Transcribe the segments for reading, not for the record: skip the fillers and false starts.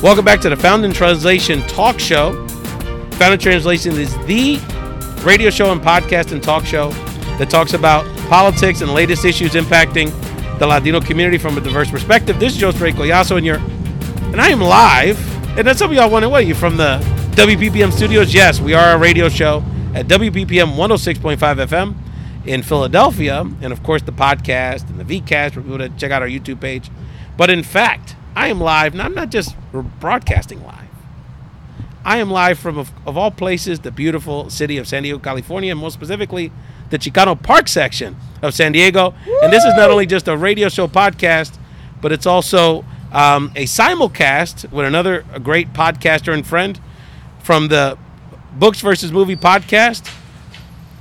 Welcome back to the Found in Translation talk show. Found in Translation is the radio show and podcast and talk show that talks about politics and latest issues impacting the Latino community from a diverse perspective. This is your host, Ray Collazo, and I am live. And then some of y'all wondering, what are you, from the WPPM studios? Yes, we are a radio show at WPPM 106.5 FM in Philadelphia, and of course the podcast and the VCast for people to check out our YouTube page. But in fact, I am live, and I'm not just broadcasting live. I am live from, of all places, the beautiful city of San Diego, California, and more specifically, the Chicano Park section of San Diego. Woo! And this is not only just a radio show podcast, but it's also a simulcast with another great podcaster and friend from the Books versus Movie podcast,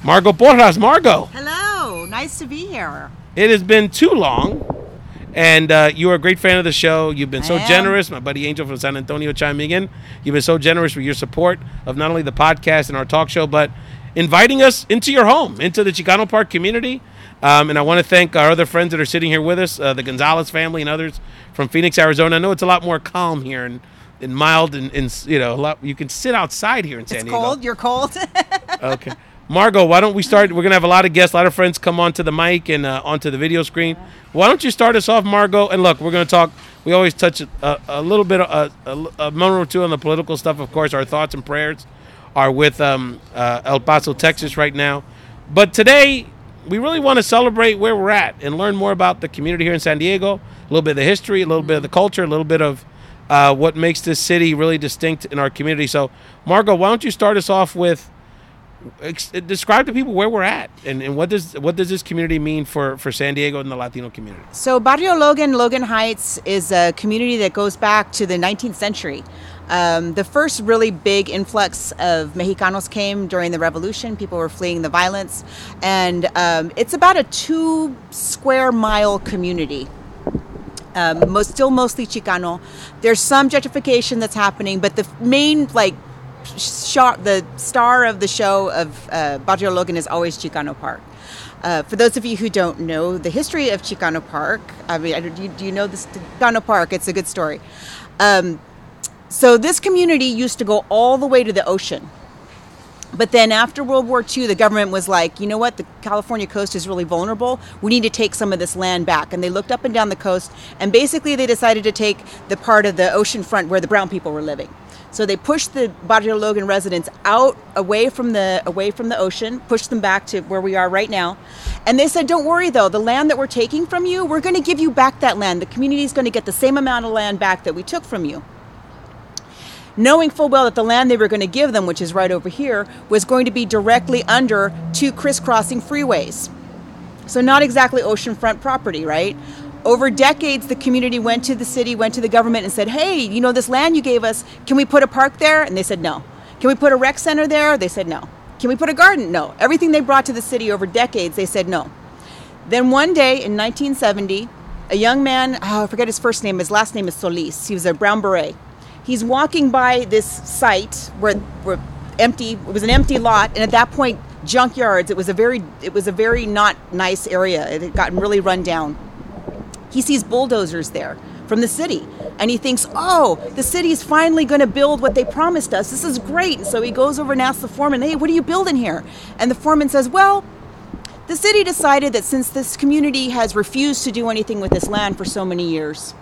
Margo Porras. Margo. Hello. Nice to be here. It has been too long. And you are a great fan of the show. You've been so generous. My buddy Angel from San Antonio chiming in. You've been so generous with your support of not only the podcast and our talk show, but inviting us into your home, into the Chicano Park community. And I want to thank our other friends that are sitting here with us, the Gonzales family and others from Phoenix, Arizona. I know it's a lot more calm here and mild, and you know, a lot. You can sit outside here in San Diego. It's cold. You're cold. Okay. Margo, why don't we start? We're going to have a lot of guests, a lot of friends come onto the mic and onto the video screen. Why don't you start us off, Margo? And look, we're going to talk. We always touch a little bit, a moment or two on the political stuff. Of course, our thoughts and prayers are with El Paso, Texas right now. But today, we really want to celebrate where we're at and learn more about the community here in San Diego, a little bit of the history, a little bit of the culture, a little bit of what makes this city really distinct in our community. So, Margo, why don't you start us off with describe to people where we're at and what does this community mean for San Diego and the Latino community? So Barrio Logan, Logan Heights, is a community that goes back to the 19th century. The first really big influx of Mexicanos came during the revolution. People were fleeing the violence. And it's about a 2 square mile community. Still mostly Chicano. There's some gentrification that's happening, but the main, the star of the show of Barrio Logan is always Chicano Park. For those of you who don't know the history of Chicano Park, I mean, do you know this Chicano Park? It's a good story. So this community used to go all the way to the ocean. But then after World War II, the government was like, you know what, the California coast is really vulnerable. We need to take some of this land back. And they looked up and down the coast, and basically they decided to take the part of the ocean front where the brown people were living. So they pushed the Barrio Logan residents out away from the ocean, pushed them back to where we are right now. And they said, don't worry though, the land that we're taking from you, we're going to give you back that land. The community is going to get the same amount of land back that we took from you. Knowing full well that the land they were going to give them, which is right over here, was going to be directly under 2 crisscrossing freeways. So not exactly oceanfront property, right? Over decades, the community went to the city, went to the government and said, hey, you know, this land you gave us, can we put a park there? And they said no. Can we put a rec center there? They said no. Can we put a garden? No. Everything they brought to the city over decades, they said no. Then one day in 1970, a young man, I forget his first name, his last name is Solis. He was a brown beret. He's walking by this site where empty. It was an empty lot, and at that point, junkyards. It was a very not nice area. It had gotten really run down. He sees bulldozers there from the city, and he thinks, oh, the city is finally going to build what they promised us. This is great. And so he goes over and asks the foreman, hey, what are you building here? And the foreman says, well, the city decided that since this community has refused to do anything with this land for so many years,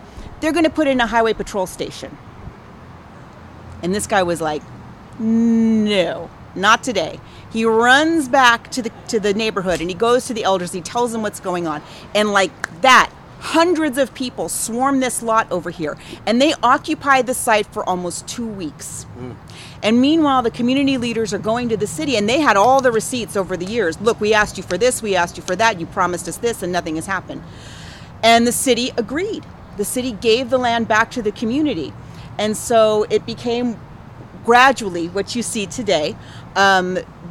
they're going to put in a highway patrol station. And this guy was like, no, not today. He runs back to the neighborhood, and he goes to the elders. He tells them what's going on. And like that, hundreds of people swarm this lot over here, and they occupy the site for almost 2 weeks. And meanwhile, the community leaders are going to the city, and they had all the receipts over the years. Look, we asked you for this, we asked you for that, you promised us this, and nothing has happened. And the city agreed. The city gave the land back to the community. And so it became gradually what you see today.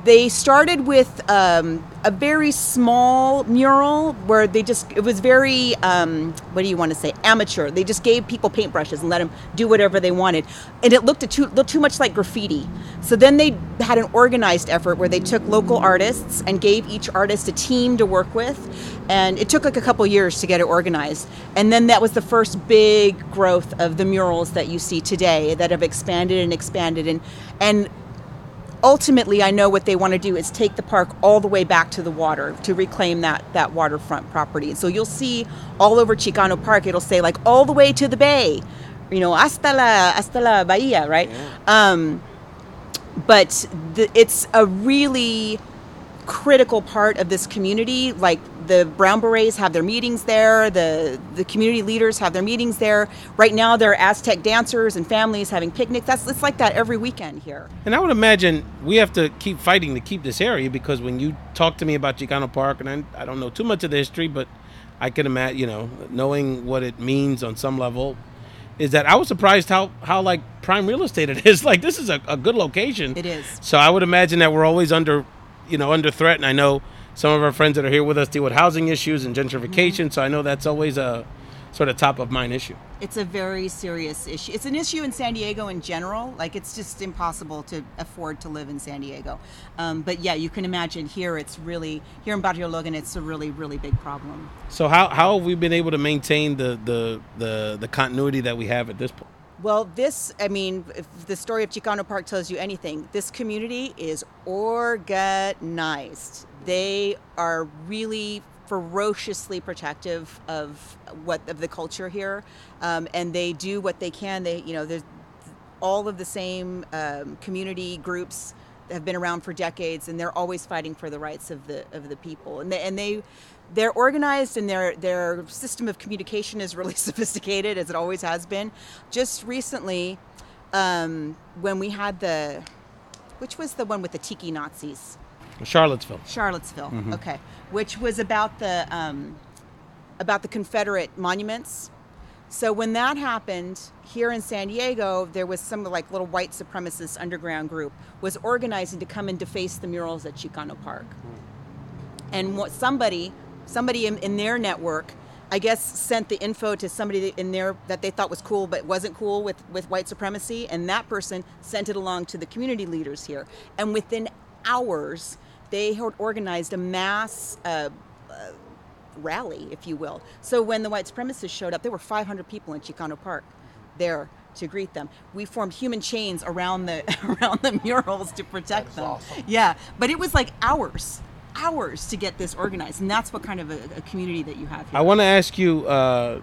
They started with a very small mural where it was very, what do you want to say, amateur. They just gave people paintbrushes and let them do whatever they wanted. And it looked too much like graffiti. So then they had an organized effort where they took local artists and gave each artist a team to work with. And it took like a couple years to get it organized. And then that was the first big growth of the murals that you see today that have expanded and expanded. And ultimately, I know what they want to do is take the park all the way back to the water to reclaim that waterfront property. So you'll see all over Chicano Park, it'll say like all the way to the bay, hasta la bahía, right? Yeah. But it's a really critical part of this community. Like the Brown Berets have their meetings there, the community leaders have their meetings there. Right now there are Aztec dancers and families having picnics. It's like that every weekend here. And I would imagine we have to keep fighting to keep this area, because when you talk to me about Chicano Park, and I don't know too much of the history, but I can imagine, knowing what it means on some level, is that I was surprised how like prime real estate it is. Like this is a good location. It is. So I would imagine that we're always under threat. And I know some of our friends that are here with us deal with housing issues and gentrification. So I know that's always a sort of top of mind issue. It's a very serious issue. It's an issue in San Diego in general. Like it's just impossible to afford to live in San Diego. But yeah, you can imagine here in Barrio Logan, it's a really, really big problem. So how have we been able to maintain the continuity that we have at this point? Well, if the story of Chicano Park tells you anything, this community is organized. They are really ferociously protective of the culture here, and they do what they can. There's all of the same community groups that have been around for decades, and they're always fighting for the rights of the people. And they're organized, and their system of communication is really sophisticated, as it always has been. Just recently, when we had which was the one with the tiki Nazis? Charlottesville. Mm-hmm. Okay. Which was about the Confederate monuments. So when that happened here in San Diego, there was some like little white supremacist underground group was organizing to come and deface the murals at Chicano Park. And somebody in their network, I guess, sent the info to somebody in there that they thought was cool but wasn't cool with white supremacy, and that person sent it along to the community leaders here. And within hours, they had organized a mass rally, if you will. So when the white supremacists showed up, there were 500 people in Chicano Park there to greet them. We formed human chains around the murals to protect them. Awesome. Yeah, but it was like hours to get this organized, and that's what kind of a community that you have here. I want to ask you, I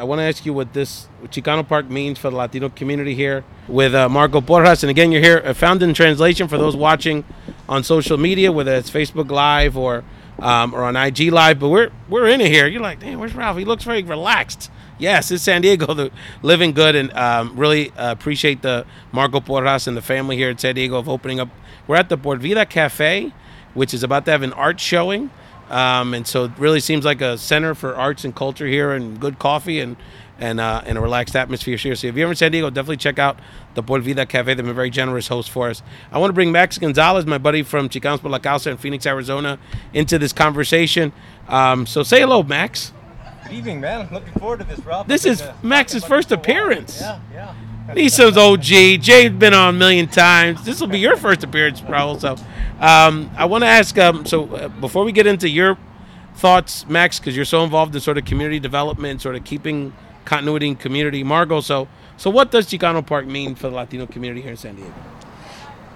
want to ask you what Chicano Park means for the Latino community here with Margo Porras. And again, you're here, found in translation for those watching on social media, whether it's Facebook Live or on IG Live. But we're in it here. You're like, damn, where's Ralph? He looks very relaxed. Yes, it's San Diego, living good, and really appreciate the Margo Porras and the family here in San Diego of opening up. We're at the Por Vida Café, which is about to have an art showing. And so it really seems like a center for arts and culture here, and good coffee and a relaxed atmosphere here. So if you're ever in San Diego, definitely check out the Por Vida Café. They've been a very generous host for us. I want to bring Max Gonzales, my buddy from Chicanos por la Causa in Phoenix, Arizona, into this conversation. So say hello, Max. Good evening, man. I'm looking forward to this, Ralph. This is Max's first appearance. Yeah. Nissim's OG. Jay's been on a million times. This will be your first appearance, Raul. So I want to ask, before we get into your thoughts, Max, because you're so involved in sort of community development, sort of keeping continuity in community. Margo, so what does Chicano Park mean for the Latino community here in San Diego?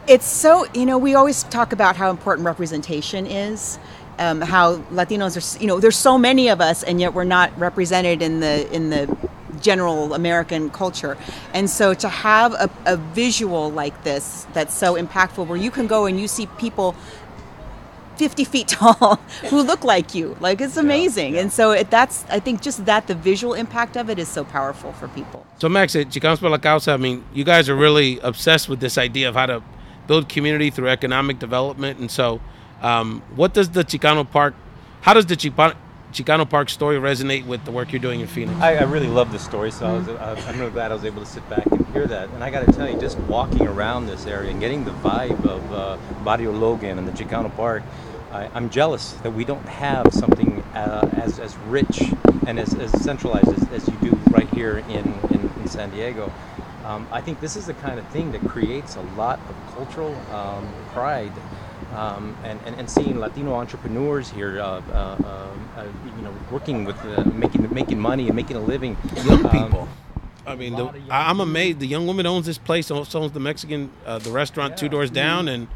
It's so, we always talk about how important representation is. How Latinos are, there's so many of us, and yet we're not represented in the general American culture. And so to have a visual like this that's so impactful, where you can go and you see people 50 feet tall who look like you, like it's amazing. Yeah. And so I think just the visual impact of it is so powerful for people. So Max, at Chicanos por la Causa, you guys are really obsessed with this idea of how to build community through economic development. And so what does the Chicano Park, how does the Chicano Park story resonate with the work you're doing in Phoenix? I really love this story, so I'm really glad I was able to sit back and hear that. And I got to tell you, just walking around this area and getting the vibe of Barrio Logan and the Chicano Park, I'm jealous that we don't have something as rich and as centralized as you do right here in San Diego. I think this is the kind of thing that creates a lot of cultural pride. And seeing Latino entrepreneurs here, working with making money and making a living. Young people. I mean, I'm amazed. The young woman owns this place, also owns the Mexican, the restaurant 2 doors down,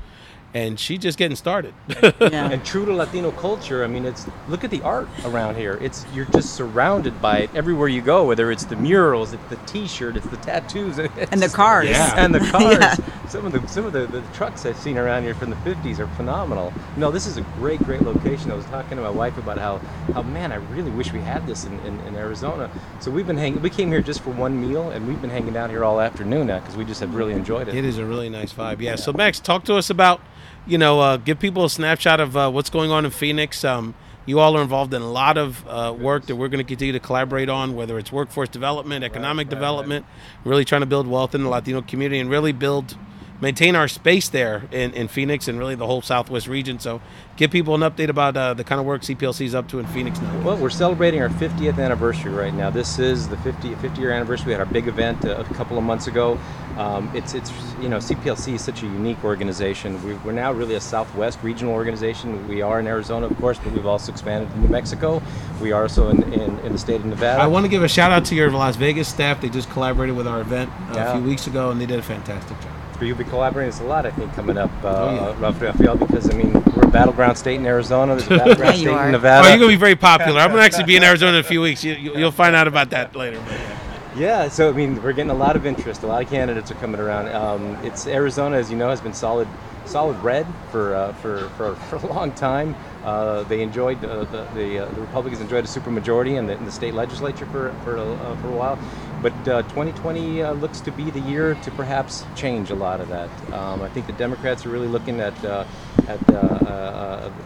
and she's just getting started. Yeah. And true to Latino culture, I mean, look at the art around here. You're just surrounded by it everywhere you go. Whether it's the murals, it's the T-shirt, it's the tattoos, And the cars. and the cars. Yeah. Some of the trucks I've seen around here from the 50s are phenomenal. No, this is a great location. I was talking to my wife about how man, I really wish we had this in Arizona. So we came here just for one meal, and we've been hanging out here all afternoon now because we just have really enjoyed it. It is a really nice vibe. Yeah. So Max, talk to us about, give people a snapshot of what's going on in Phoenix. You all are involved in a lot of work that we're going to continue to collaborate on, whether it's workforce development, economic development, really trying to build wealth in the Latino community and really maintain our space there in Phoenix and really the whole Southwest region. So give people an update about the kind of work CPLC is up to in Phoenix now. Well, we're celebrating our 50th anniversary right now. This is the 50-year anniversary. We had our big event a couple of months ago. CPLC is such a unique organization. We're now really a Southwest regional organization. We are in Arizona, of course, but we've also expanded to New Mexico. We are also in the state of Nevada. I want to give a shout out to your Las Vegas staff. They just collaborated with our event a few weeks ago, and they did a fantastic job. You'll be collaborating with us a lot, I think, coming up, Rafael, because, I mean, we're a battleground state in Arizona. There's a battleground state in Nevada. Oh, you're going to be very popular. I'm going to actually be in Arizona in a few weeks. You'll find out about that later. Yeah, so, I mean, we're getting a lot of interest. A lot of candidates are coming around. Arizona, as you know, has been solid red for a long time. They enjoyed the Republicans enjoyed a supermajority in the state legislature for a while, but 2020 looks to be the year to perhaps change a lot of that. I think the Democrats are really looking at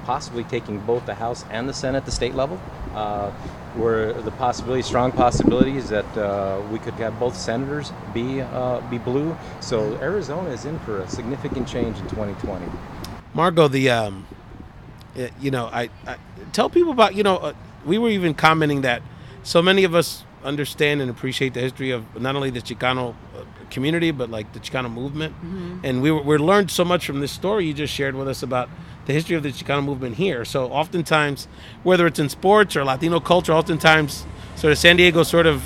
possibly taking both the House and the Senate at the state level. Where the strong possibilities that we could have both senators be blue. So Arizona is in for a significant change in 2020. Margo, I tell people about, we were even commenting that so many of us understand and appreciate the history of not only the Chicano community, but like the Chicano movement. Mm-hmm. And we learned so much from this story you just shared with us about the history of the Chicano movement here. So oftentimes, whether it's in sports or Latino culture, oftentimes sort of San Diego sort of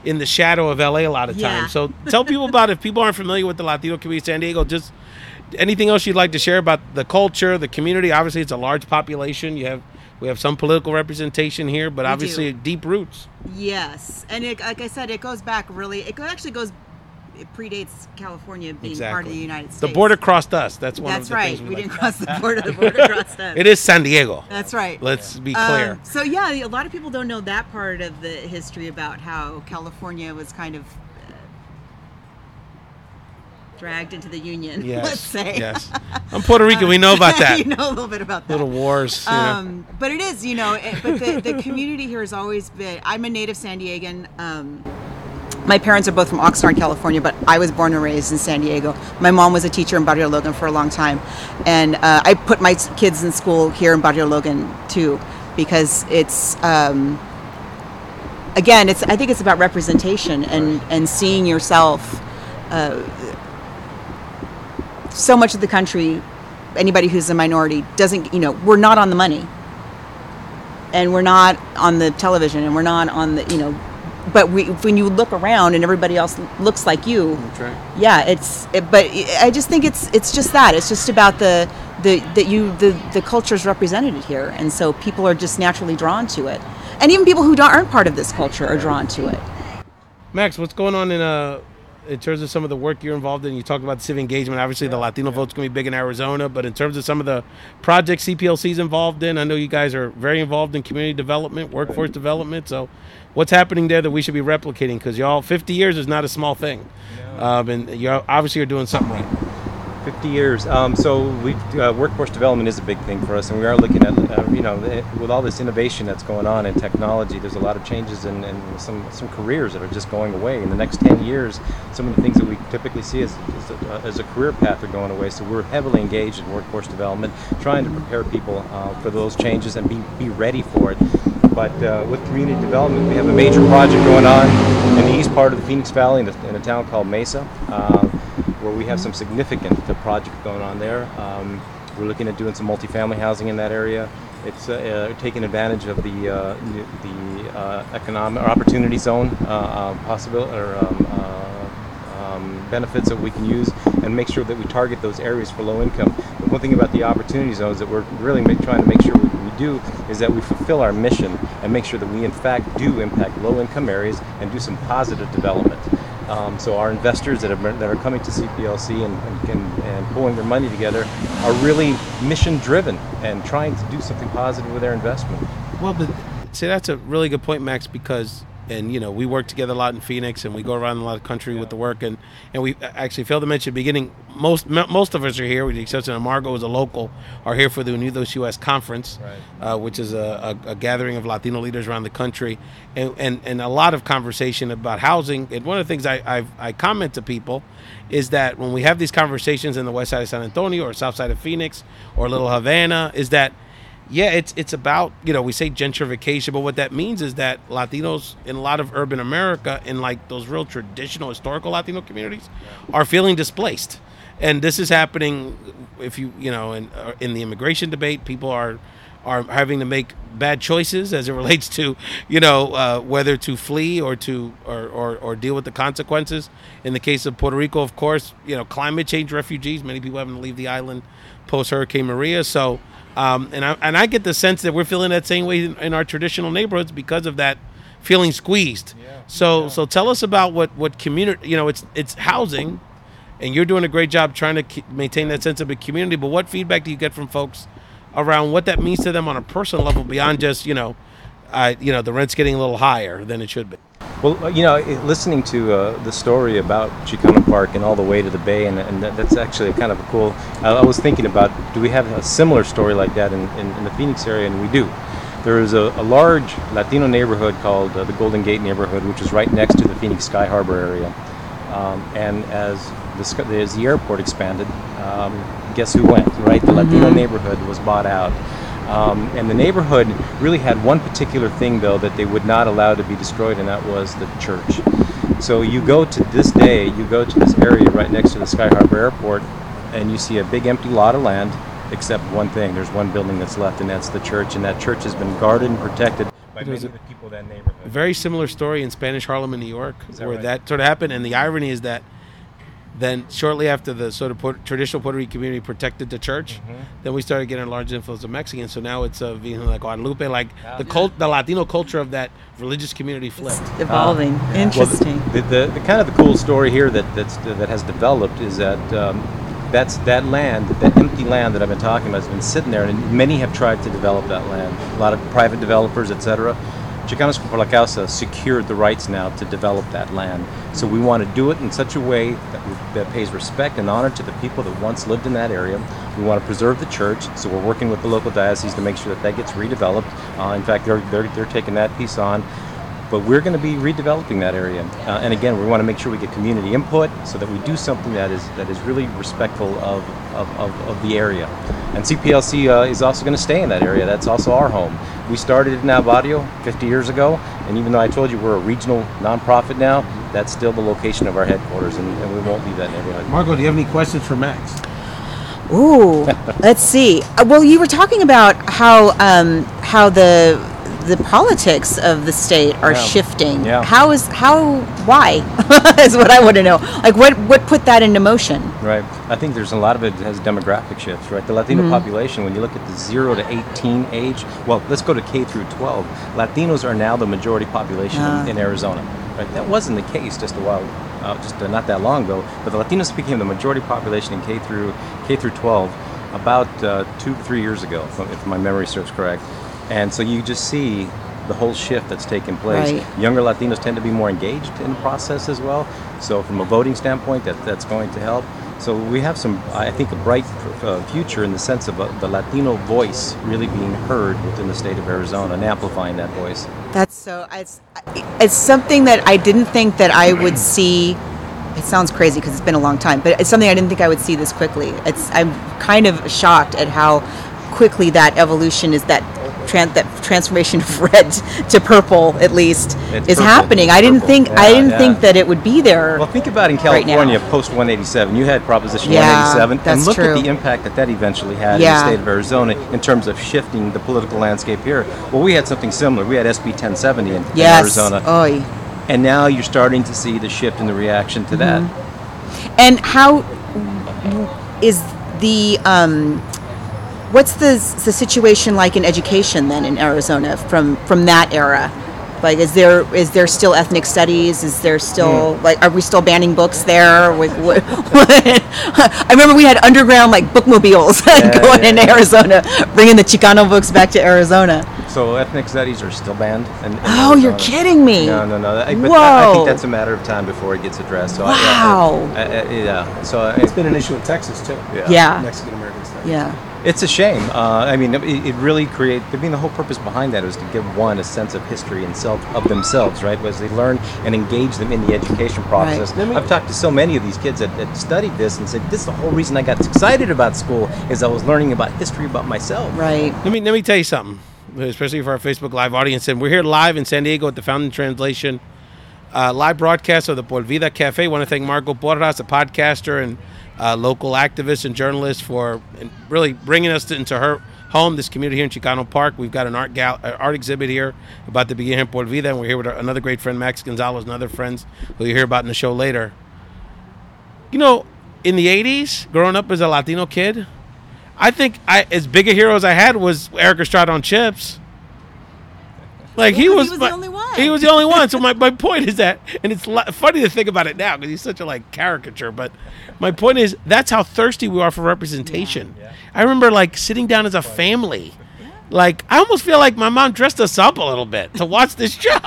in the shadow of LA a lot of times. So tell people about, if people aren't familiar with the Latino community of San Diego, just anything else you'd like to share about the culture, the community. Obviously, it's a large population. We have some political representation here, but obviously deep roots. Yes, and like I said, it goes back really. It predates California being part of the United States. The border crossed us. That's one of the right. things We didn't cross the border. The border crossed us. It is San Diego. That's right. Let's be clear. So yeah, a lot of people don't know that part of the history about how California was kind of dragged into the Union. Yes, let's say. Yes. I'm Puerto Rican. We know about that. You know a little bit about that. Little wars. But it is, but the community here has always been. I'm a native San Diegan. My parents are both from Oxnard, California, but I was born and raised in San Diego. My mom was a teacher in Barrio Logan for a long time. And I put my kids in school here in Barrio Logan, too, because it's, again, I think it's about representation and seeing yourself. So much of the country, anybody who's a minority, doesn't, we're not on the money. And we're not on the television, and we're not on the, but when you look around and everybody else looks like you, that's right. Yeah, but I just think it's just that. It's just about the culture's represented here, and so people are just naturally drawn to it, and even people who aren't part of this culture are drawn to it. Max, what's going on in terms of some of the work you're involved in? You talked about civic engagement. Obviously, the Latino vote's going to be big in Arizona, but in terms of some of the projects CPLC's involved in, I know you guys are very involved in community development, workforce development. So what's happening there that we should be replicating? Because y'all, 50 years is not a small thing. And you obviously are doing something right. 50 years. So workforce development is a big thing for us, and we are looking at, with all this innovation that's going on in technology, there's a lot of changes in some careers that are just going away. In the next 10 years, some of the things that we typically see as a career path are going away. So we're heavily engaged in workforce development, trying to prepare people for those changes and be ready for it. But with community development, we have a major project going on in the east part of the Phoenix Valley in a town called Mesa, where we have some significant projects going on there. We're looking at doing some multifamily housing in that area. It's taking advantage of the economic or opportunity zone benefits that we can use, and make sure that we target those areas for low income. But one thing about the opportunity zones that we're really trying to make sure we do is that we fulfill our mission and make sure that we in fact do impact low income areas and do some positive development. So our investors that are coming to CPLC and pulling their money together are really mission driven and trying to do something positive with their investment. Well, but see, that's a really good point, Max, because we work together a lot in Phoenix, and we go around a lot of the country with the work, and we actually failed to mention at the beginning, most of us are here, with the exception of Margo, is a local, are here for the Unidos US Conference, right. Which is a gathering of Latino leaders around the country, and a lot of conversation about housing. And one of the things I comment to people is that when we have these conversations in the west side of San Antonio or south side of Phoenix or Little Havana, is that it's about, we say gentrification, but what that means is that Latinos in a lot of urban America, in like those real traditional historical Latino communities, are feeling displaced. And this is happening if in the immigration debate, people are having to make bad choices as it relates to, whether to flee or to or deal with the consequences. In the case of Puerto Rico, of course, climate change refugees, many people having to leave the island post Hurricane Maria. So and I get the sense that we're feeling that same way in our traditional neighborhoods because of that feeling squeezed. Yeah. So tell us about what community, it's housing, and you're doing a great job trying to maintain that sense of a community. But what feedback do you get from folks around what that means to them on a personal level beyond just the rent's getting a little higher than it should be? Well, listening to the story about Chicano Park and all the way to the bay, and that's actually kind of a cool. I was thinking about, do we have a similar story like that in the Phoenix area? And we do. There is a large Latino neighborhood called the Golden Gate neighborhood, which is right next to the Phoenix Sky Harbor area. And as the airport expanded, guess who went, right? The Latino neighborhood was bought out. And the neighborhood really had one particular thing, though, that they would not allow to be destroyed, and that was the church. So you go to this area right next to the Sky Harbor Airport, and you see a big empty lot of land, except one thing. There's one building that's left, and that's the church, and that church has been guarded and protected by many of the people in that neighborhood. A very similar story in Spanish Harlem in New York, where that sort of happened, and the irony is that then shortly after the sort of traditional Puerto Rican community protected the church, then we started getting a large influence of Mexicans. So now it's like Guadalupe, like the Latino culture of that religious community flipped. It's evolving. Interesting. Well, the kind of the cool story here that has developed is that that's that land, that empty land that I've been talking about, has been sitting there, and many have tried to develop that land. A lot of private developers, etc. Chicanos por la Causa secured the rights now to develop that land. So we want to do it in such a way that pays respect and honor to the people that once lived in that area. We want to preserve the church, so we're working with the local diocese to make sure that gets redeveloped. In fact, they're taking that piece on. But we're going to be redeveloping that area, and again, we want to make sure we get community input so that we do something that is really respectful of the area. And CPLC is also going to stay in that area. That's also our home. We started in El Barrio 50 years ago, and even though I told you we're a regional nonprofit now, that's still the location of our headquarters, and we won't leave that neighborhood. Margo, do you have any questions for Max? Ooh, let's see. Well, you were talking about how the politics of the state are shifting. Yeah. Why is what I want to know. Like what put that into motion? Right. I think there's a lot of it has demographic shifts, right? The Latino population, when you look at the 0 to 18 age, well, let's go to K through 12. Latinos are now the majority population in Arizona. Right? That wasn't the case just a while, not that long ago. But the Latinos became the majority population in K through 12 about 2 to 3 years ago, if my memory serves correct. And so you just see the whole shift that's taken place. Right. Younger Latinos tend to be more engaged in the process as well. So from a voting standpoint, that's going to help. So we have some, I think, a bright future in the sense of the Latino voice really being heard within the state of Arizona and amplifying that voice. That's so. It's something that I didn't think that I would see. It sounds crazy because it's been a long time, but it's something I didn't think I would see this quickly. I'm kind of shocked at how quickly that evolution is, that transformation of red to purple, at least, is happening. I didn't think that it would be there. Well, think about in California post 187. You had Proposition 187, and look at the impact that eventually had in the state of Arizona in terms of shifting the political landscape here. Well, we had something similar. We had SB 1070 in Arizona. Oy. And now you're starting to see the shift in the reaction to that. And how is the what's the situation like in education then in Arizona from that era? Like, is there still ethnic studies? Is there still like, are we still banning books there? I remember we had underground like bookmobiles going in Arizona, bringing the Chicano books back to Arizona. So ethnic studies are still banned? Oh, you're kidding me. No. I think that's a matter of time before it gets addressed. So wow. So it's been an issue in Texas, too. Yeah. Mexican American studies. Yeah. It's a shame. I mean, it really the whole purpose behind that was to give one a sense of history and of themselves, right? Was they learn and engage them in the education process. Right. I've talked to so many of these kids that studied this and said, this is the whole reason I got excited about school, is I was learning about history about myself. Right. Let me tell you something, especially for our Facebook Live audience. And we're here live in San Diego at the Fountain Translation live broadcast of the Por Vida Café. I want to thank Margo Porras, a podcaster and local activist and journalist, for really bringing us into her home, this community here in Chicano Park. We've got an art exhibit here about to begin here in Por Vida, and we're here with another great friend, Max Gonzales, and other friends who you'll hear about in the show later. You know, in the 80s, growing up as a Latino kid, I think as big a hero as I had was Eric Estrada on Chips. Like, he was the only one. He was the only one. So my point is that, and it's funny to think about it now because he's such a caricature, but my point is that's how thirsty we are for representation. Yeah. I remember sitting down as a family. I almost feel like my mom dressed us up a little bit to watch this show.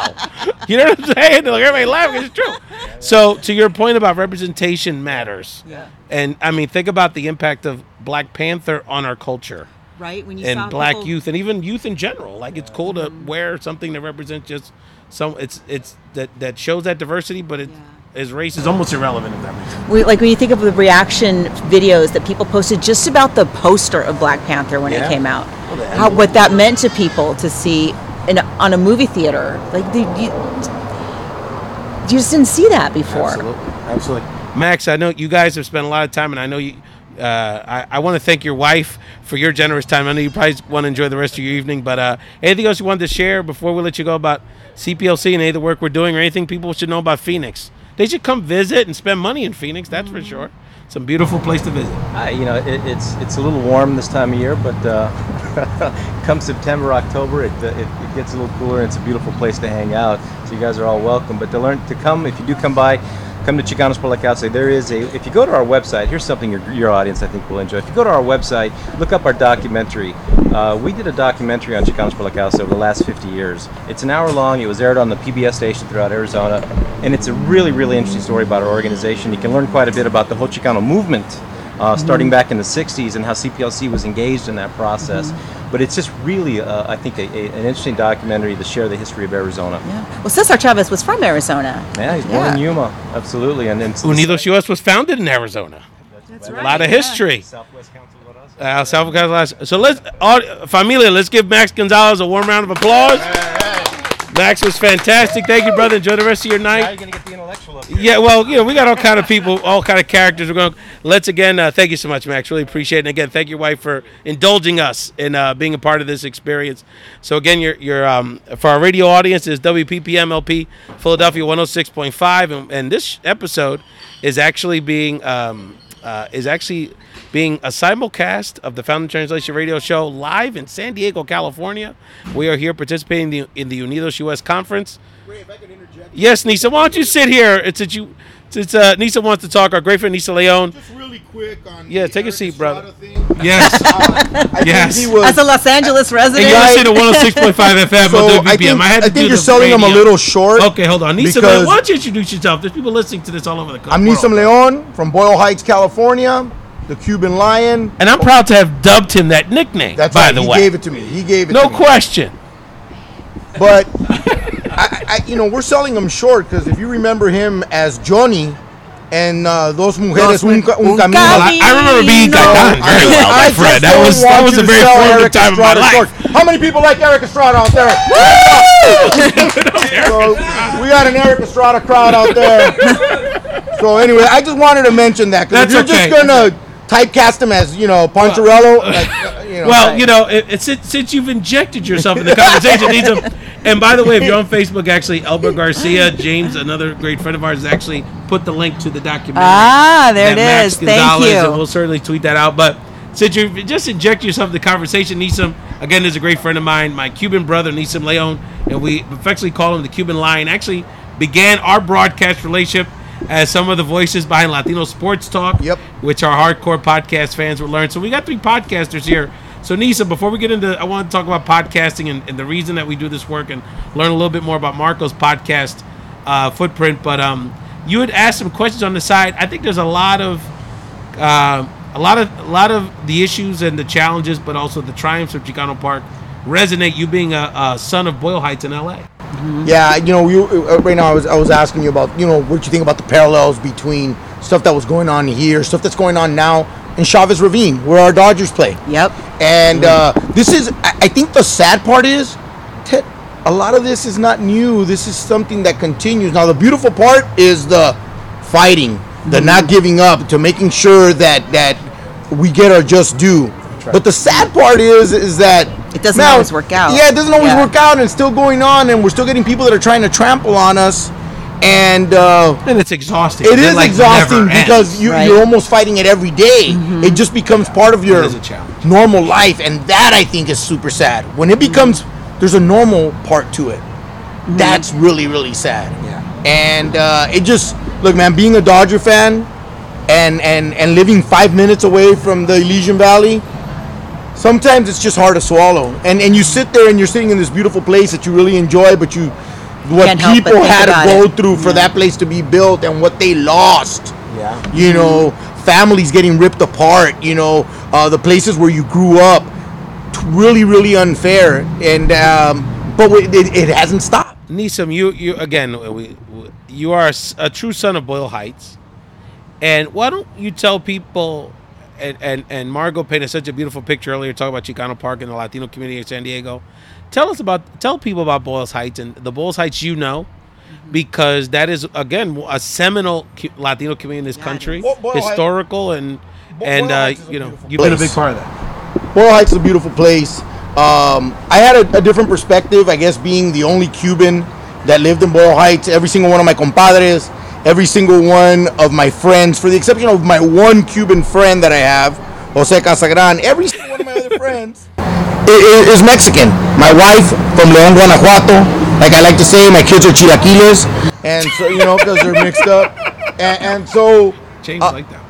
You know what I'm saying? Everybody laughing. It's true. So to your point about representation matters. Yeah. And I mean, think about the impact of Black Panther on our culture. Right, when you and saw black youth and even youth in general, it's cool to wear something that represents just it's that shows that diversity, but as race is almost irrelevant in that reason. When you think of the reaction videos that people posted just about the poster of Black Panther when it came out, what that meant to people to see on a movie theater, you just didn't see that before. Absolutely. Max, I know you guys have spent a lot of time, and I know you. I want to thank your wife for your generous time. I know you probably want to enjoy the rest of your evening, but anything else you wanted to share before we let you go about CPLC and any of the work we're doing, or anything people should know about Phoenix? They should come visit and spend money in Phoenix, that's for sure. It's a beautiful place to visit. It's a little warm this time of year, but come September, October, it gets a little cooler, and it's a beautiful place to hang out. So you guys are all welcome. But to come, if you do come by, come to Chicanos Park. There is if you go to our website, here's something your audience I think will enjoy. If you go to our website, look up our documentary. We did a documentary on Chicanos Park over the last 50 years. It's an hour long. It was aired on the PBS station throughout Arizona, and it's a really, really interesting story about our organization. You can learn quite a bit about the whole Chicano movement, starting back in the 60s and how CPLC was engaged in that process. But it's just really, I think, an interesting documentary to share the history of Arizona. Yeah. Well, Cesar Chavez was from Arizona. Yeah, he's born in Yuma. Absolutely. And then Unidos US was founded in Arizona. That's right. A lot of history. Southwest Council of us. Southwest Council. So familia, let's give Max Gonzales a warm round of applause. Max was fantastic. Thank you, brother. Enjoy the rest of your night. Now you're going to get the intellectual up here. Yeah, well, we got all kind of people, all kind of characters. Let's again, thank you so much, Max. Really appreciate it. And again, thank your wife for indulging us in being a part of this experience. So again, you're for our radio audience is WPPM LP Philadelphia 106.5, and this episode is actually being a simulcast of the Fountain Translation radio show live in San Diego, California. We are here participating in the Unidos US conference. Ray, if I could interject. Yes, Nisa, why don't you sit here? It's that you Since Nissim wants to talk, our great friend Nissim Leon. Just really quick on take a seat, brother. Yes. Yes. As a Los Angeles resident. And you're listening to 106.5 FM So on WBPM. I think you're selling them a little short. Okay, hold on. Nissim Leon, why don't you introduce yourself? There's people listening to this all over the country. I'm Nissim Leon from Boyle Heights, California, the Cuban Lion. And I'm proud to have dubbed him that nickname, That's by right. the He way. gave it to me. He gave it No to me. question. But, we're selling him short because if you remember him as Johnny and Dos Mujeres, un Camino. Well, I remember being Gagan very well, my friend. That was a very formative time of my life. How many people like Eric Estrada out there? So, we got an Eric Estrada crowd out there. So anyway, I just wanted to mention that because if you're just gonna typecast him as Poncherello, since you've injected yourself in the conversation, and by the way, if you're on Facebook, actually, Elber Garcia, James, another great friend of ours, has actually put the link to the documentary. There it is. Thank you. And we'll certainly tweet that out. But since you just inject yourself in the conversation, Nissim, again, is a great friend of mine, my Cuban brother, Nissim Leon, and we affectionately call him the Cuban Lion. Actually began our broadcast relationship as some of the voices behind Latino Sports Talk, which our hardcore podcast fans will learn. So we got 3 podcasters here. So Nissim, before we get into, I want to talk about podcasting and the reason that we do this work and learn a little bit more about Marco's podcast footprint. But you had asked some questions on the side. I think there's a lot of the issues and the challenges, but also the triumphs of Chicano Park resonate. You being a son of Boyle Heights in LA. Mm-hmm. Yeah, right now I was asking you about what you think about the parallels between stuff that was going on here, stuff that's going on now in Chavez Ravine, where our Dodgers play. Yep. And this is, I think the sad part is that a lot of this is not new. This is something that continues. Now, the beautiful part is the fighting, the not giving up, to making sure that we get our just due. Right. But the sad part is that it doesn't always work out. Yeah, it doesn't always work out, and it's still going on, and we're still getting people that are trying to trample on us. And it's exhausting. It is exhausting because you're almost fighting it every day. Mm-hmm. It just becomes part of your normal life, and that I think is super sad. When it becomes, there's a normal part to it. Mm-hmm. That's really, really sad. Yeah. And it just, look, man, being a Dodger fan and living 5 minutes away from the Elysian Valley, sometimes it's just hard to swallow. And you sit there and you're sitting in this beautiful place that you really enjoy, but what people had to go through for that place to be built and what they lost. Yeah. Families getting ripped apart, the places where you grew up. Really, really unfair. And but it hasn't stopped. Nissim, you again, you are a true son of Boyle Heights. And why don't you tell people, and Margo painted such a beautiful picture earlier talking about Chicano Park and the Latino community in San Diego. Tell people about Boyle Heights and the Boyle Heights because that is, again, a seminal Latino community in this country, historical, and you've been a big part of that. Boyle Heights is a beautiful place. I had a different perspective, I guess, being the only Cuban that lived in Boyle Heights. Every single one of my compadres, every single one of my friends, for the exception of my one Cuban friend that I have, Jose Casagran, every single one of my other friends is Mexican. My wife from León, Guanajuato. Like I like to say, my kids are chilaquiles, and so because they're mixed up, and so James like that.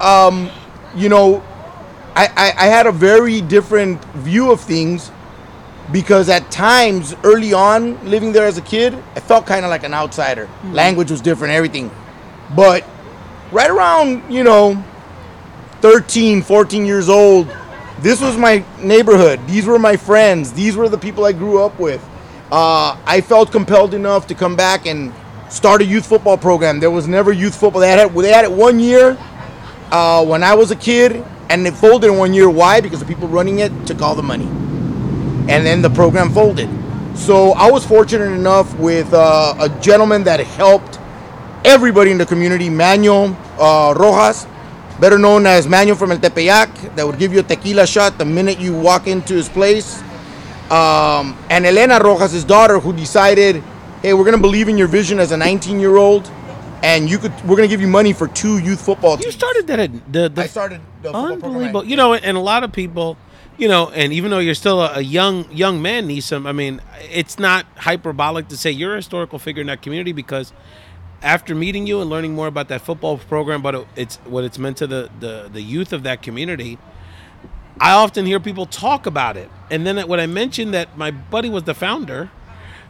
I had a very different view of things because at times early on living there as a kid, I felt kind of like an outsider. Mm-hmm. Language was different, everything, but right around 13, 14 years old. This was my neighborhood. These were my friends. These were the people I grew up with. I felt compelled enough to come back and start a youth football program. There was never youth football. They had it 1 year when I was a kid, and it folded in 1 year. Why? Because the people running it took all the money. And then the program folded. So I was fortunate enough with a gentleman that helped everybody in the community, Mylo Rojas, better known as Manuel from El Tepeyac, that would give you a tequila shot the minute you walk into his place. And Elena Rojas, his daughter, who decided, hey, we're going to believe in your vision as a 19-year-old, and we're going to give you money for 2 youth football teams. You started that I started the football unbelievable. program. And a lot of people, and even though you're still a young man, Nissim, I mean, it's not hyperbolic to say you're a historical figure in that community because after meeting you and learning more about that football program, but it's what it's meant to the youth of that community, I often hear people talk about it. And then when I mentioned that my buddy was the founder,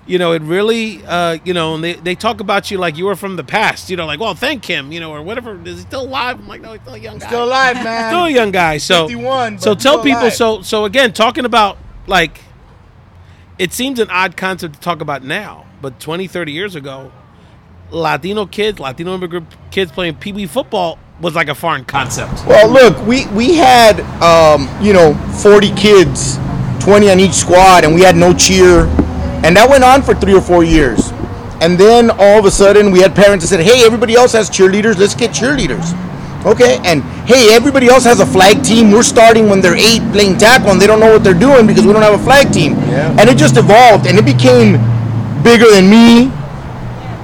it really, and they talk about you like you were from the past, like, well, thank him, or whatever. Is he still alive? I'm like, no, he's still a young guy. Still alive, man. Still a young guy. So, 51, so but tell still people, alive. so again, talking about, like, it seems an odd concept to talk about now, but 20, 30 years ago, Latino immigrant kids playing Pee Wee football was like a foreign concept. Well, look, we had 40 kids, 20 on each squad, and we had no cheer, and that went on for 3 or 4 years. And then all of a sudden, we had parents that said, "Hey, everybody else has cheerleaders. Let's get cheerleaders." Okay, and hey, everybody else has a flag team. We're starting when they're 8 playing tackle, and they don't know what they're doing because we don't have a flag team. Yeah. And it just evolved, and it became bigger than me.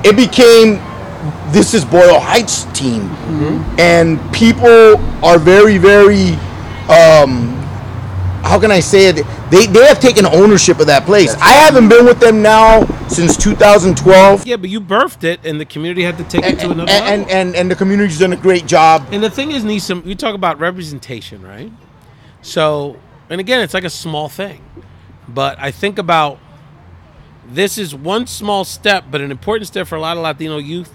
It became, this is Boyle Heights team. Mm-hmm. And people are very, very, how can I say it? They have taken ownership of that place. I haven't been with them now since 2012. Yeah, but you birthed it, and the community had to take it to another level. And the community's done a great job. And the thing is, Nissim, we talk about representation, right? So, and again, it's like a small thing. But I think about, this is one small step, but an important step for a lot of Latino youth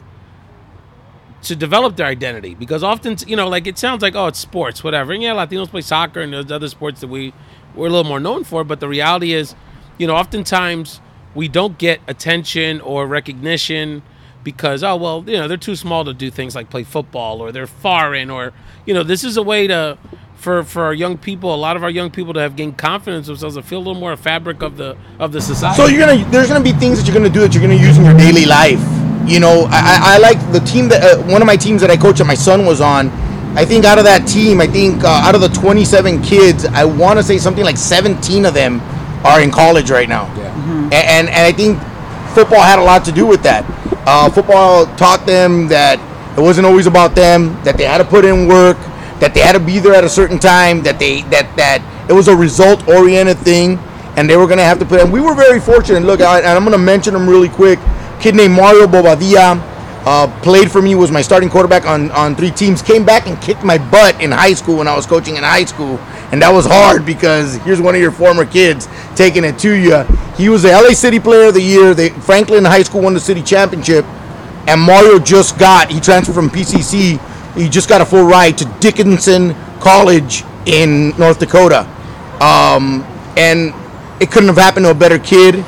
to develop their identity. Because often, like, it sounds like, oh, it's sports, whatever. And yeah, Latinos play soccer and there's other sports that we're a little more known for. But the reality is, oftentimes we don't get attention or recognition because, oh, well, they're too small to do things like play football, or they're foreign, or, this is a way for our young people, a lot of our young people, to have gained confidence in themselves, to feel a little more a fabric of the society. So there's gonna be things that you're gonna do that you're gonna use in your daily life. I like the team that one of my teams that I coach that my son was on. I think out of that team, out of the 27 kids, I want to say something like 17 of them are in college right now. Yeah. Mm-hmm. And I think football had a lot to do with that. Football taught them that it wasn't always about them, that they had to put in work, that they had to be there at a certain time, that it was a result-oriented thing, and they were going to have to put in. We were very fortunate. Look, and I'm going to mention them really quick. Kid named Mario Bobadilla played for me, was my starting quarterback on 3 teams, came back and kicked my butt in high school when I was coaching in high school, and that was hard because here's one of your former kids taking it to you. He was the LA City Player of the Year. Franklin High School won the city championship, and Mario he transferred from PCC. He just got a full ride to Dickinson College in North Dakota. And it couldn't have happened to a better kid.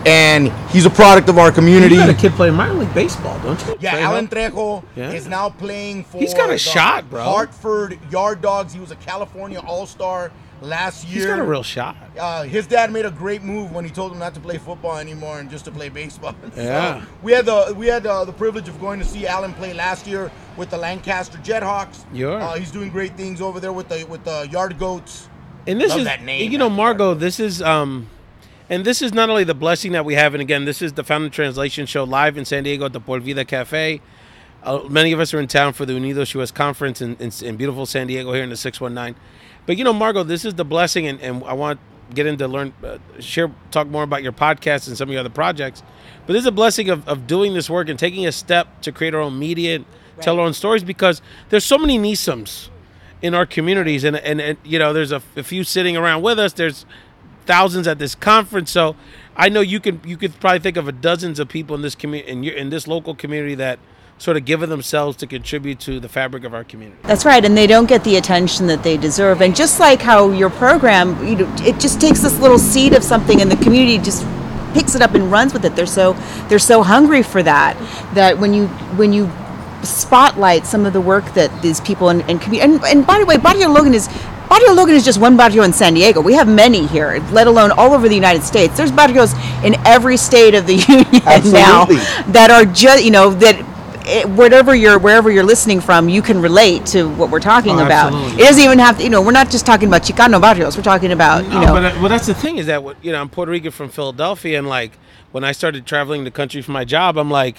And he's a product of our community. You got a kid playing minor league baseball, don't you? Yeah, Alan Trejo is now playing for He's got a shot, bro. Hartford Yard Dogs. He was a California All-Star last year. He's got a real shot. His dad made a great move when he told him not to play football anymore and just to play baseball. Yeah. So we had the privilege of going to see Alan play last year with the Lancaster Jethawks. Yeah. He's doing great things over there with the Yard Goats. And this Love is that name, Margo, this is and this is not only the blessing that we have, and again, this is the Found in Translation show live in San Diego at the Por Vida Café. Many of us are in town for the Unidos US Conference in beautiful San Diego here in the 619. But Margo, this is the blessing, and I want to get into talk more about your podcast and some of your other projects. But this is a blessing of doing this work and taking a step to create our own media and tell our own stories, because there's so many Nissims in our communities, and there's a few sitting around with us. There's thousands at this conference, so I know you could probably think of dozens of people in this community, in this local community, that sort of give of themselves to contribute to the fabric of our community. That's right, and they don't get the attention that they deserve. And just like how your program, it just takes this little seed of something, and the community just picks it up and runs with it. They're so hungry for that when you spotlight some of the work that these people and by the way, Barrio Logan is just one barrio in San Diego. We have many here, let alone all over the United States. There's barrios in every state of the union now that are just, wherever you're listening from, you can relate to what we're talking about. Absolutely. It doesn't even have to, we're not just talking about Chicano barrios. We're talking about, But that's the thing, is that I'm Puerto Rican from Philadelphia, and like when I started traveling the country for my job, I'm like,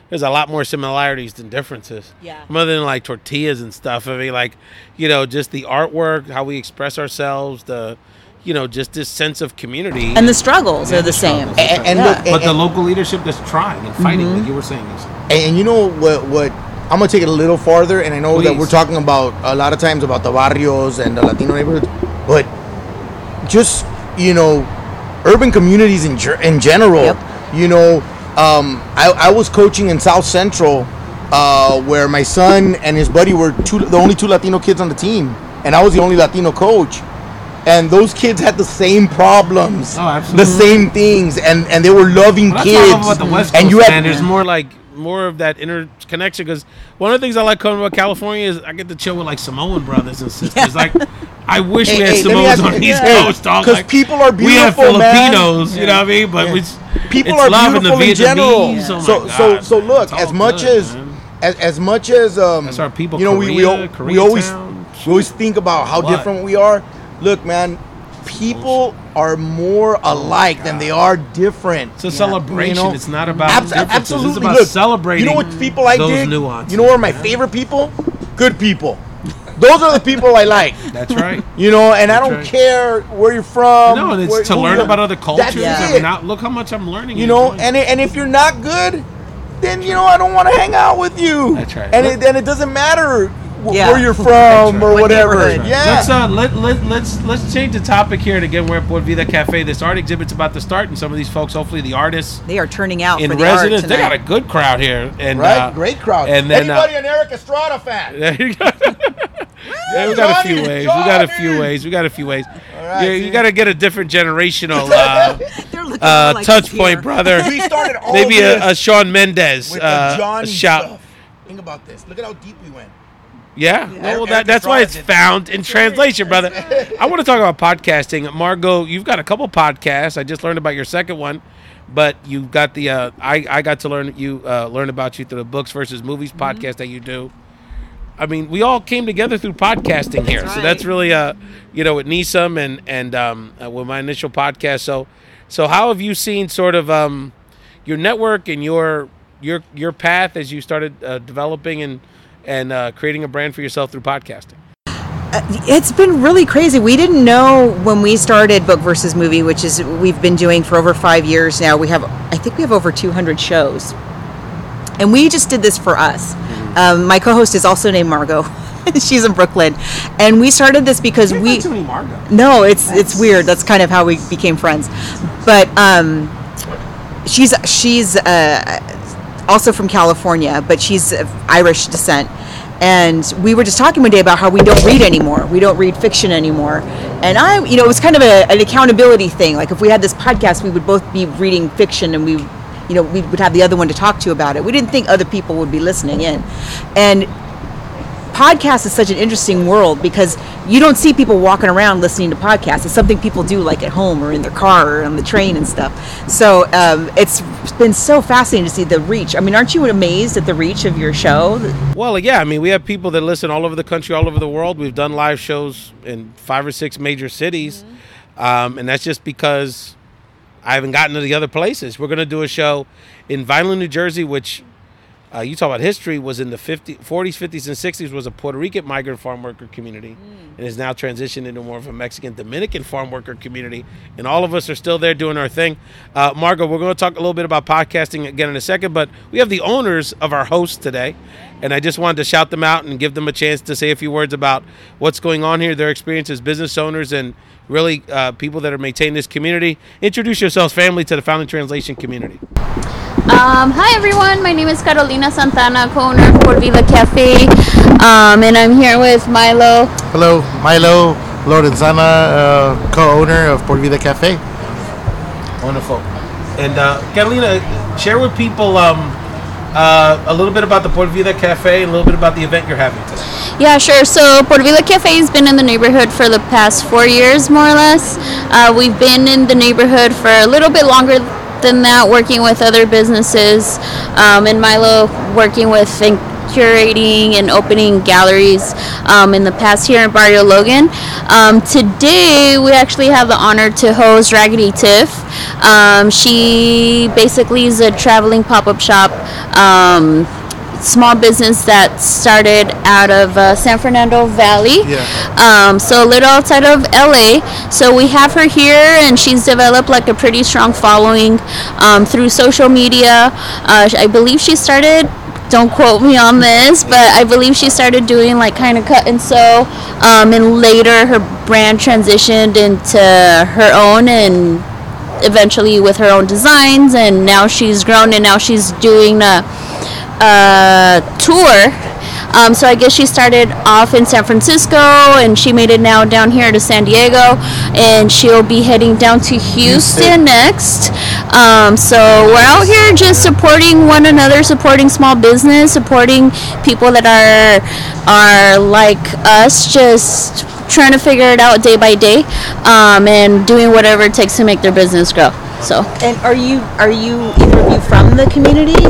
there's a lot more similarities than differences. Yeah. Other than like tortillas and stuff. I mean, like, just the artwork, how we express ourselves, the just this sense of community. And the struggles are the same. But the local leadership that's trying and fighting, like you were saying. And you know what? I'm going to take it a little farther, and I know that we're talking about a lot of times about the barrios and the Latino neighborhoods, but just, urban communities in general. Yep. I was coaching in South Central where my son and his buddy were the only two Latino kids on the team, and I was the only Latino coach. And those kids had the same problems, the same things, and they were loving kids. That's all about the West Coast, and there's more of that interconnection, because one of the things I like coming about California is I get to chill with like Samoan brothers and sisters. Like, I wish we had Samoans on the East Coast, dog. Because people are beautiful, we have Filipinos, man. you know what I mean? But people are beautiful in general. Yeah. So look, as much as that's our people. we always think about how different we are. Look, man, people are more alike than they are different. It's a celebration. It's not about differences. Absolutely. It's about celebrating. You know what people I dig? Nuances. You know what are my favorite people? Good people. Those are the people I like. That's right. And I don't care where you're from. No, and it's to learn about other cultures. Look how much I'm learning. And if you're not good, then I don't want to hang out with you. That's right. And it doesn't matter where you're from or whatever. Right. Yeah. Let's change the topic here. And again, we're at Por Vida Café. This art exhibit's about to start, and some of these folks, hopefully the artists, they are turning out in for the residence. art They got a good crowd here, and great crowd. And then anybody an Eric Estrada fan? There you go. Yeah, we got a few ways. We got a few ways. All right, you got to get a different generational touch point, brother. We started all maybe a Shawn Mendes with the Johnny shot. Stuff. Think about this. Look at how deep we went. Yeah. Well, that's why it's found in translation, brother. I want to talk about podcasting. Margo, you've got a couple podcasts. I just learned about your second one, but you've got the I got to learn about you through the Books versus Movies podcast that you do. I mean, we all came together through podcasting here, so that's really with Nissim and with my initial podcast. So how have you seen sort of your network and your path as you started developing and creating a brand for yourself through podcasting? It's been really crazy. We didn't know when we started Book versus Movie, which is we've been doing for over 5 years now. I think we have over 200 shows, and we just did this for us. My co-host is also named Margo. She's in Brooklyn, and we started this because Margo. No, it's weird. That's kind of how we became friends. But she's also from California, but she's of Irish descent. And we were just talking one day about how we don't read anymore. We don't read fiction anymore. And it was kind of an accountability thing. Like if we had this podcast, we would both be reading fiction, and we would have the other one to talk to about it. We didn't think other people would be listening in. And podcast is such an interesting world because you don't see people walking around listening to podcasts. It's something people do like at home or in their car or on the train and stuff. So it's been so fascinating to see the reach. I mean, aren't you amazed at the reach of your show? Well, yeah. I mean, we have people that listen all over the country, all over the world. We've done live shows in 5 or 6 major cities. And that's just because I haven't gotten to the other places. We're going to do a show in Vineland, New Jersey, which you talk about history, was in the 40s, 50s, and 60s, was a Puerto Rican migrant farm worker community, and is now transitioned into more of a Mexican Dominican farm worker community. And all of us are still there doing our thing. Margo, we're going to talk a little bit about podcasting again in a second, but we have the owners of our hosts today, and I just wanted to shout them out and give them a chance to say a few words about what's going on here, their experience as business owners, and really people that are maintaining this community. Introduce yourselves, family, to the Founding Translation community. Hi everyone, my name is Carolina Santana, co-owner of Por Vida Café, and I'm here with Mylo. Hello, Mylo Lorenzana, co-owner of Por Vida Café. Wonderful. And Carolina, share with people a little bit about the Por Vida Café and a little bit about the event you're having today. Yeah, sure. So Por Vida Café has been in the neighborhood for the past 4 years, more or less. We've been in the neighborhood for a little bit longer than that, working with other businesses, and Mylo working with and curating and opening galleries in the past here in Barrio Logan. Today we actually have the honor to host Raggedy Tiff. She basically is a traveling pop-up shop small business that started out of San Fernando Valley. So a little outside of LA. So we have her here, and she's developed like a pretty strong following through social media. I believe she started, don't quote me on this, but I believe she started doing like kind of cut and sew, and later her brand transitioned into her own, and eventually with her own designs, and now she's grown, and now she's doing a tour. So I guess she started off in San Francisco, and she made it now down here to San Diego, and she'll be heading down to Houston next. So we're out here just supporting one another, supporting small business, supporting people that are like us, just trying to figure it out day by day, and doing whatever it takes to make their business grow. So. And are you either of you from the community?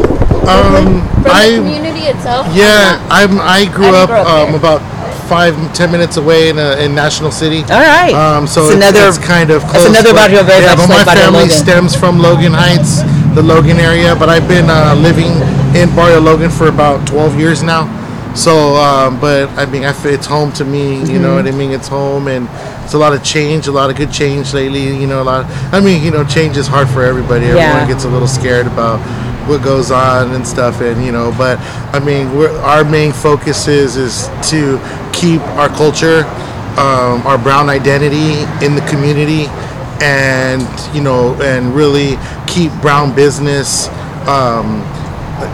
From the community itself? Yeah, I grew up there. about 5-10 minutes away in National City. All right. So it's kind of close. That's another barrio very much but my like Barrio family Logan. stems from Logan Heights, the Logan area, but I've been living in Barrio Logan for about 12 years now. So, but I mean, it's home to me. You know what I mean? It's home, and it's a lot of change, a lot of good change lately. You know, change is hard for everybody. Everyone gets a little scared about what goes on and stuff, and but I mean, our main focus is to keep our culture, our brown identity in the community, and and really keep brown business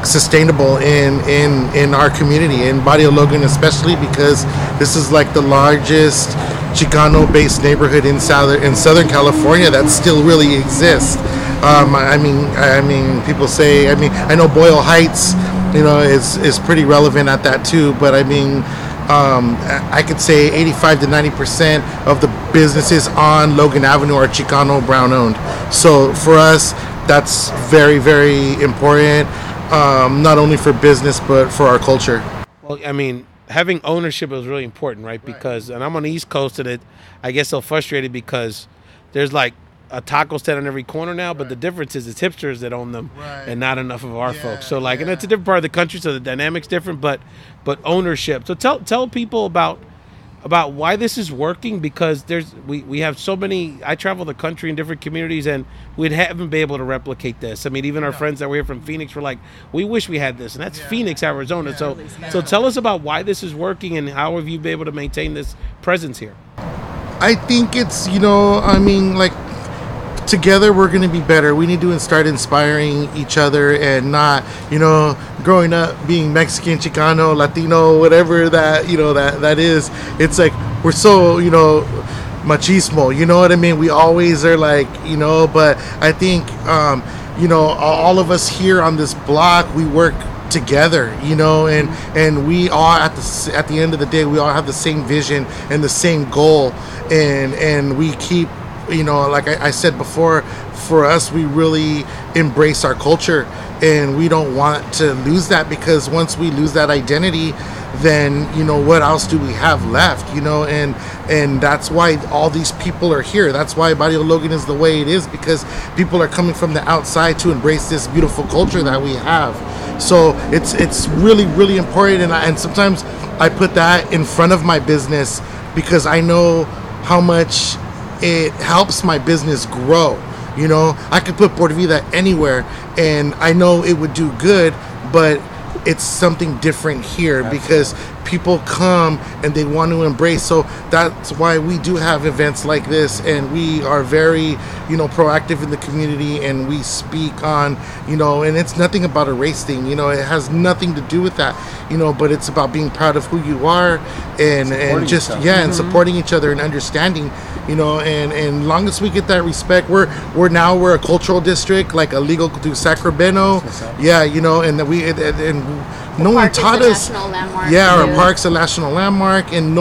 sustainable in our community, in Barrio Logan especially, because this is like the largest Chicano-based neighborhood in Southern California that still really exists. I mean, people say. I know Boyle Heights, is pretty relevant at that too. But I mean, I could say 85 to 90% of the businesses on Logan Avenue are Chicano brown owned. So for us, that's very, very important. Not only for business, but for our culture. Well, I mean, having ownership is really important, right? Because, and I'm on the East Coast, and I get so frustrated because there's like a taco stand on every corner now, but the difference is it's hipsters that own them, and not enough of our folks. So like, and it's a different part of the country, so the dynamic's different, but ownership. So tell people about why this is working, because we have so many. I travel the country in different communities, and we haven't been able to replicate this. I mean, even our friends that were here from Phoenix were like, we wish we had this, and that's Phoenix, Arizona. So tell us about why this is working, and how have you been able to maintain this presence here? I think it's together we're going to be better. We need to start inspiring each other, and not growing up being Mexican, Chicano, Latino, whatever that that is. It's like we're so machismo, you know what I mean? We always are like, but I think all of us here on this block, we work together, and we all at the end of the day, we all have the same vision and the same goal, and we keep, like I said before, for us, we really embrace our culture, and we don't want to lose that, because once we lose that identity, then what else do we have left? And that's why all these people are here. That's why Barrio Logan is the way it is, because people are coming from the outside to embrace this beautiful culture that we have. So it's really, really important, and sometimes I put that in front of my business, because I know how much it helps my business grow. I could put Por Vida anywhere, and I know it would do good, but it's something different here. Absolutely. Because people come and they want to embrace. So that's why we do have events like this, and we are very, proactive in the community, and we speak on, and it's nothing about a race thing, it has nothing to do with that, but it's about being proud of who you are, and just, and supporting each other and understanding, and long as we get that respect, we're a cultural district, like illegal to Sacramento, and that no one taught us. Our park's a national landmark, and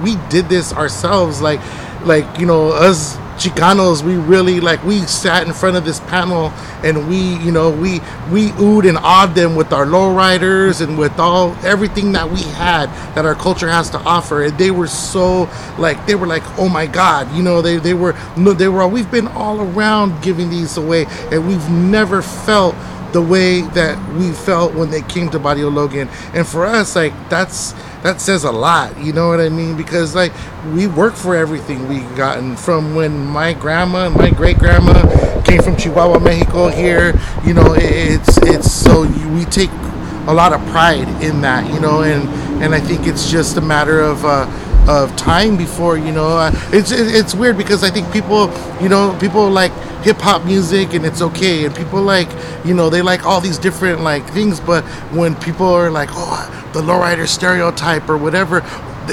we did this ourselves. Like us Chicanos, we really we sat in front of this panel, and we oohed and awed them with our lowriders and with everything that we had, that our culture has to offer. And they were so they were like, oh my God, they were we've been all around giving these away, and we've never felt the way that we felt when they came to Barrio Logan. And for us, like, that says a lot, you know what I mean? Because, like, we work for everything we gotten from when my grandma and my great grandma came from Chihuahua, Mexico here. You know, it's so we take a lot of pride in that, you know, and I think it's just a matter of time before, you know, it's weird because I think people like hip hop music and it's okay, and people like, you know, they like all these different like things, but when people are like, oh, the lowrider stereotype or whatever,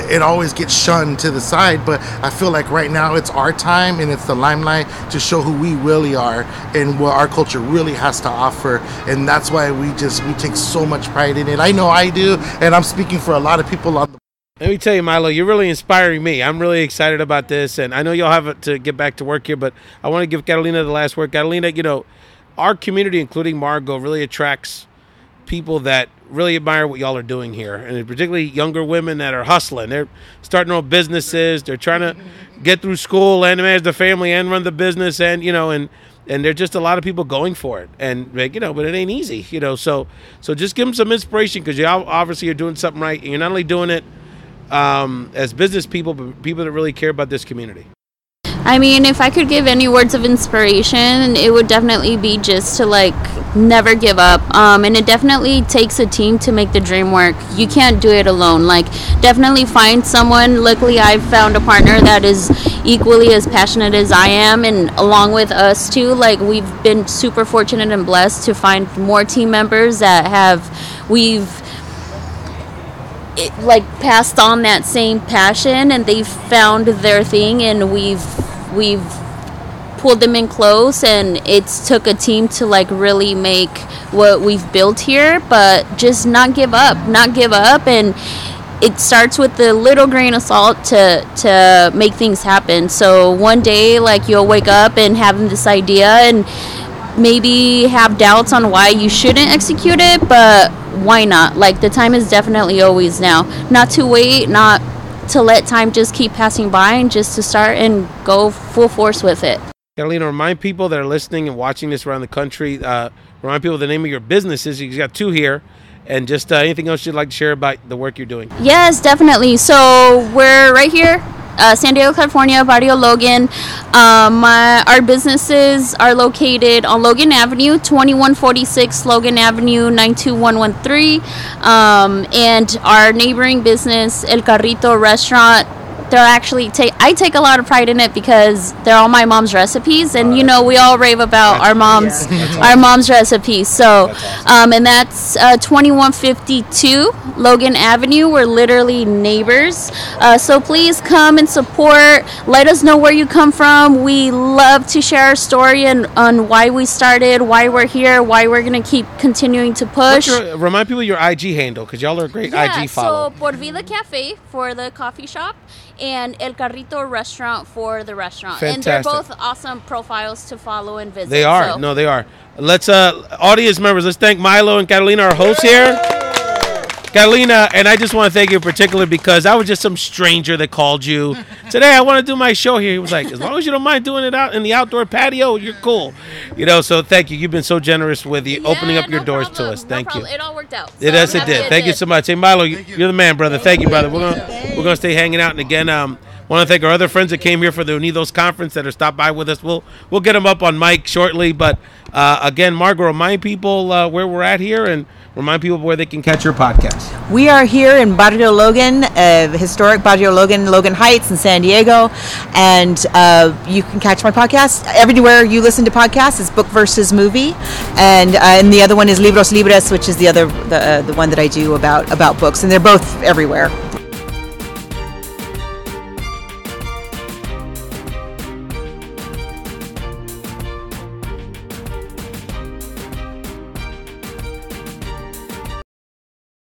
it always gets shunned to the side. But I feel like right now it's our time and it's the limelight to show who we really are and what our culture really has to offer, and that's why we take so much pride in it. I know I do, and I'm speaking for a lot of people on the. Let me tell you, Mylo, you're really inspiring me. I'm really excited about this, and I know y'all have to get back to work here, but I want to give Catalina the last word. Catalina, you know, our community, including Margo, really attracts people that really admire what y'all are doing here, and particularly younger women that are hustling. They're starting their own businesses. They're trying to get through school and manage the family and run the business, and you know, and there's just a lot of people going for it, and like, you know, but it ain't easy, you know. So just give them some inspiration, because y'all obviously are doing something right, and you're not only doing it as business people, but people that really care about this community. I mean, if I could give any words of inspiration, it would definitely be just to, like, never give up. And it definitely takes a team to make the dream work. You can't do it alone. Like, definitely find someone. Luckily, I've found a partner that is equally as passionate as I am, and along with us too. Like, we've been super fortunate and blessed to find more team members that we've passed on that same passion, and they've found their thing, and we've pulled them in close, and it's took a team to like really make what we've built here. But just not give up, and it starts with the little grain of salt to make things happen. So one day, like, you'll wake up and have this idea and maybe have doubts on why you shouldn't execute it, but why not? Like, the time is definitely always now. Not to wait, not to let time just keep passing by, and just to start and go full force with it. Catalina, remind people that are listening and watching this around the country, remind people the name of your businesses. You got two here, and just anything else you'd like to share about the work you're doing. Yes, definitely. So we're right here, San Diego, California, Barrio Logan. Our businesses are located on Logan Avenue, 2146 Logan Avenue, 92113. And our neighboring business, El Carrito Restaurant, they're actually I take a lot of pride in it because they're all my mom's recipes, and you know, we all rave about our mom's recipes. So and that's 2152 Logan Avenue. We're literally neighbors, so please come and support. Let us know where you come from. We love to share our story and on why we started, why we're here, why we're gonna keep continuing to push. Remind people your IG handle, because y'all are a great IG follow. So Por Vida Café for the coffee shop, and El Carrito Restaurant for the restaurant. Fantastic. And they're both awesome profiles to follow and visit. They are. No, they are. Let's, audience members, let's thank Mylo and Catalina, our hosts here. Catalina, and I just want to thank you in particular because I was just some stranger that called you. Today, I want to do my show here. He was like, as long as you don't mind doing it out in the outdoor patio, you're cool. You know, so thank you. You've been so generous with opening up your doors to us. Thank you. It all worked out. It did. Thank you so much. Hey, Mylo, you're the man, brother. Thank you, brother. We're gonna stay hanging out. And again, want to thank our other friends that came here for the Unidos conference that are stopped by with us. We'll get them up on mic shortly. But again, Margo, remind people where we're at here, and remind people where they can catch your podcast. We are here in Barrio Logan, historic Barrio Logan, Logan Heights in San Diego. And you can catch my podcast everywhere you listen to podcasts. It's Book versus Movie. And the other one is Libros Libres, which is the one that I do about books. And they're both everywhere.